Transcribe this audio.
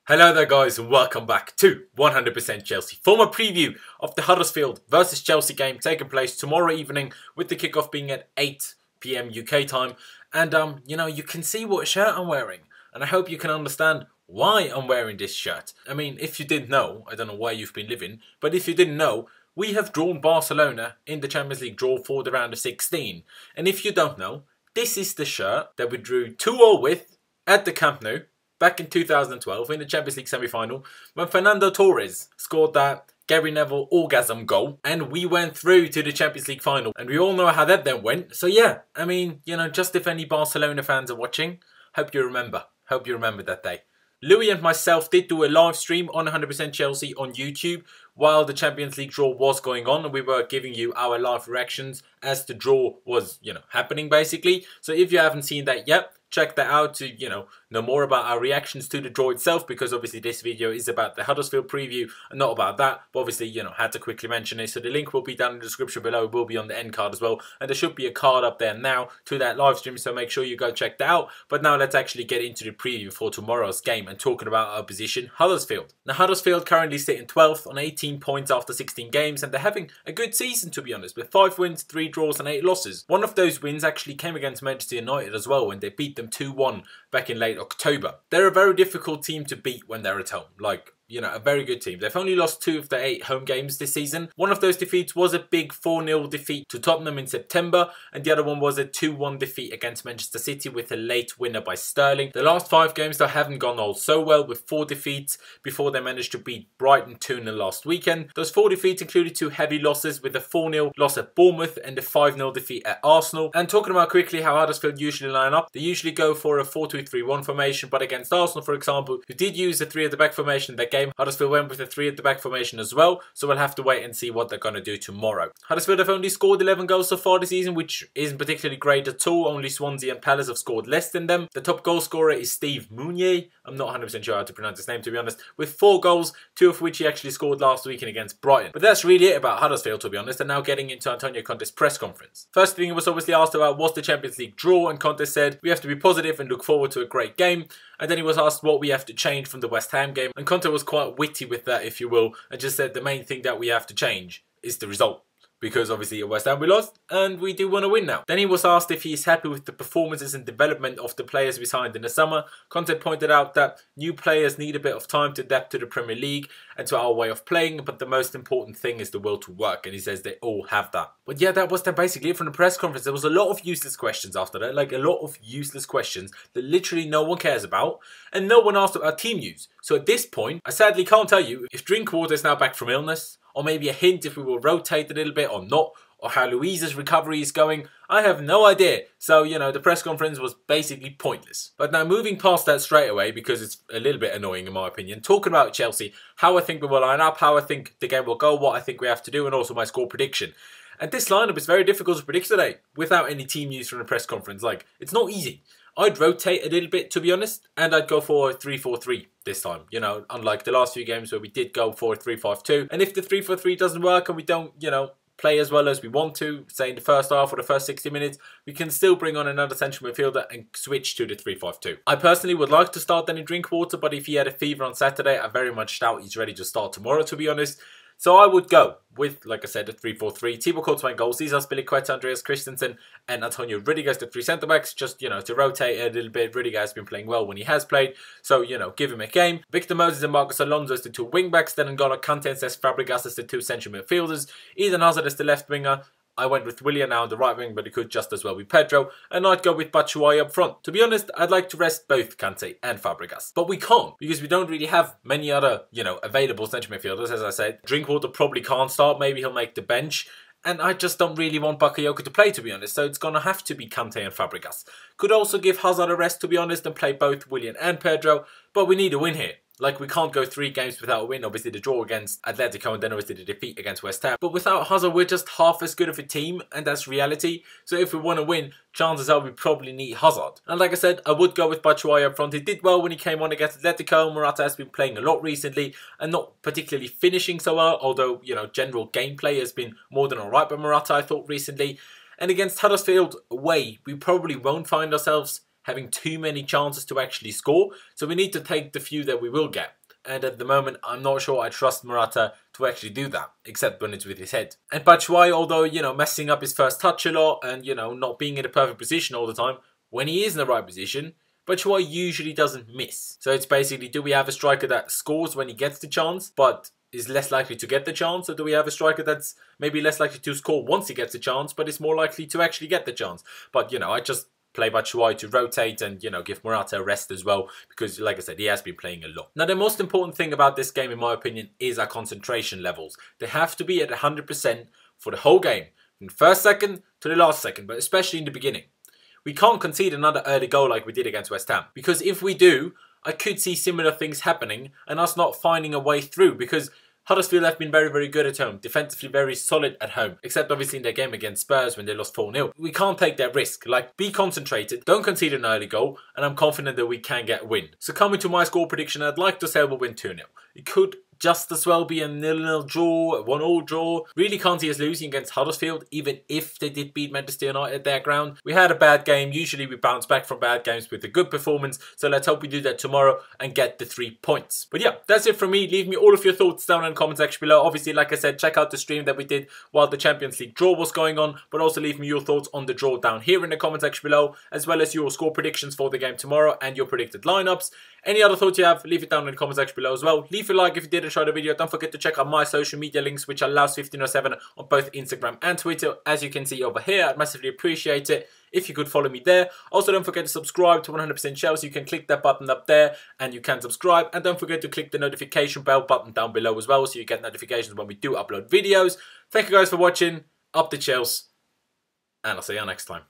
Hello there guys and welcome back to 100% Chelsea for my preview of the Huddersfield versus Chelsea game taking place tomorrow evening with the kickoff being at 8 PM UK time. And you can see what shirt I'm wearing and I hope you can understand why I'm wearing this shirt. I mean, if you didn't know, I don't know where you've been living, but if you didn't know, we have drawn Barcelona in the Champions League draw for the round of 16. And if you don't know, this is the shirt that we drew 2-0 with at the Camp Nou back in 2012 in the Champions League semi-final when Fernando Torres scored that Gary Neville orgasm goal and we went through to the Champions League final, and we all know how that then went. So yeah, I mean, just if any Barcelona fans are watching, hope you remember that day. Louis and myself did do a live stream on 100% Chelsea on YouTube while the Champions League draw was going on, and we were giving you our live reactions as the draw was, happening basically. So if you haven't seen that yet, check that out to, know more about our reactions to the draw itself, because obviously this video is about the Huddersfield preview and not about that. But obviously, had to quickly mention it. So the link will be down in the description below. It will be on the end card as well. And there should be a card up there now to that live stream. So make sure you go check that out. But now let's actually get into the preview for tomorrow's game and talking about our opposition, Huddersfield. Now Huddersfield currently sitting 12th on 18 points after 16 games. And they're having a good season, to be honest, with 5 wins, 3 draws and 8 losses. One of those wins actually came against Manchester United as well when they beat them 2-1 back in late October. They're a very difficult team to beat when they're at home. A very good team. They've only lost 2 of their 8 home games this season. One of those defeats was a big 4-0 defeat to Tottenham in September, and the other one was a 2-1 defeat against Manchester City with a late winner by Sterling. The last 5 games though haven't gone all so well, with 4 defeats before they managed to beat Brighton 2-0 last weekend. Those 4 defeats included 2 heavy losses, with a 4-0 loss at Bournemouth and a 5-0 defeat at Arsenal. And talking about quickly how Huddersfield usually line up, they usually go for a 4-2-3-1 formation, but against Arsenal, for example, who did use a 3 at the back formation in that game, Huddersfield went with a 3 at the back formation as well, so we'll have to wait and see what they're going to do tomorrow. Huddersfield have only scored 11 goals so far this season, which isn't particularly great at all. Only Swansea and Palace have scored less than them. The top goal scorer is Steve Mounier. I'm not 100% sure how to pronounce his name, to be honest, with 4 goals, 2 of which he actually scored last weekend against Brighton. But that's really it about Huddersfield, to be honest, and now getting into Antonio Conte's press conference. First thing he was obviously asked about was the Champions League draw, and Conte said, "We have to be positive and look forward to a great game." And then he was asked what we have to change from the West Ham game, and Conte was quite witty with that, if you will, and just said the main thing that we have to change is the result. Because obviously at West Ham we lost and we do want to win now. Then he was asked if he is happy with the performances and development of the players we signed in the summer. Conte pointed out that new players need a bit of time to adapt to the Premier League and to our way of playing, but the most important thing is the will to work, and he says they all have that. But yeah, that was then basically it from the press conference. There was a lot of useless questions after that, like a lot of useless questions that literally no one cares about, and no one asked about team news. So at this point, I sadly can't tell you if Drinkwater is now back from illness, or maybe a hint if we will rotate a little bit or not, or how Luisa's recovery is going. I have no idea. So, the press conference was basically pointless. But now moving past that straight away, because it's a little bit annoying in my opinion, talking about Chelsea, how I think we will line up, how I think the game will go, what I think we have to do, and also my score prediction. And this lineup is very difficult to predict today without any team news from the press conference. It's not easy. I'd rotate a little bit, to be honest, and I'd go for a 3-4-3 this time. Unlike the last few games where we did go for a 3-5-2. And if the 3-4-3 doesn't work and we don't, play as well as we want to, say in the first half or the first 60 minutes, we can still bring on another central midfielder and switch to the 3-5-2. I personally would like to start Danny Drinkwater, but if he had a fever on Saturday, I very much doubt he's ready to start tomorrow, to be honest. So I would go with, like I said, a 3-4-3. Thibaut Courtois goals. These are Spilicueta, Andreas Christensen and Antonio Rudiger as the 3 centre-backs. Just, to rotate a little bit. Rudiger has been playing well when he has played. So, give him a game. Victor Moses and Marcos Alonso as the 2 wing-backs. Then N'Golo Kante and Cesc Fabregas as the 2 central midfielders. Eden Hazard as the left winger. I went with Willian now on the right wing, but it could just as well be Pedro. And I'd go with Batshuayi up front. To be honest, I'd like to rest both Kante and Fabregas. But we can't, because we don't really have many other, available central midfielders, as I said. Drinkwater probably can't start. Maybe he'll make the bench. And I just don't really want Bakayoko to play, to be honest. So it's going to have to be Kante and Fabregas. Could also give Hazard a rest, to be honest, and play both Willian and Pedro. But we need a win here. We can't go 3 games without a win. Obviously, the draw against Atletico and then obviously the defeat against West Ham. But without Hazard, we're just half as good of a team, and that's reality. So if we want to win, chances are we probably need Hazard. And like I said, I would go with Batshuayi up front. He did well when he came on against Atletico. Morata has been playing a lot recently and not particularly finishing so well, although, general gameplay has been more than alright by Morata, I thought, recently. And against Huddersfield away, we probably won't find ourselves having too many chances to actually score. So we need to take the few that we will get. and at the moment I'm not sure I trust Morata to actually do that, except when it's with his head. And Batshuayi, although, you know, messing up his first touch a lot and, you know, not being in a perfect position all the time, when he is in the right position, Batshuayi usually doesn't miss. So it's basically, do we have a striker that scores when he gets the chance, but is less likely to get the chance? Or do we have a striker that's maybe less likely to score once he gets the chance, but is more likely to actually get the chance? But, you know, I just play Batshuayi to rotate and, you know, give Morata a rest as well, because, like I said, he has been playing a lot. Now, the most important thing about this game, in my opinion, is our concentration levels. They have to be at 100% for the whole game, from the first second to the last second, but especially in the beginning. We can't concede another early goal like we did against West Ham, because if we do, I could see similar things happening and us not finding a way through, because Huddersfield have been very, very good at home, defensively very solid at home, except obviously in their game against Spurs when they lost 4-0. We can't take that risk. Like, be concentrated, don't concede an early goal, and I'm confident that we can get a win. So coming to my score prediction, I'd like to say we'll win 2-0. It could just as well be a 0-0 draw, a 1-1 draw. Really can't see us losing against Huddersfield, even if they did beat Manchester United at their ground. We had a bad game. Usually we bounce back from bad games with a good performance. So let's hope we do that tomorrow and get the 3 points. But yeah, that's it from me. Leave me all of your thoughts down in the comment section below. Obviously, like I said, check out the stream that we did while the Champions League draw was going on. But also leave me your thoughts on the draw down here in the comment section below, as well as your score predictions for the game tomorrow and your predicted lineups. Any other thoughts you have, leave it down in the comment section below as well. Leave a like if you did enjoy the video. Don't forget to check out my social media links, which are Laos1507 on both Instagram and Twitter. As you can see over here, I'd massively appreciate it if you could follow me there. Also, don't forget to subscribe to 100% Chelsea. You can click that button up there and you can subscribe. And don't forget to click the notification bell button down below as well, so you get notifications when we do upload videos. Thank you guys for watching. Up the Chelsea, and I'll see you next time.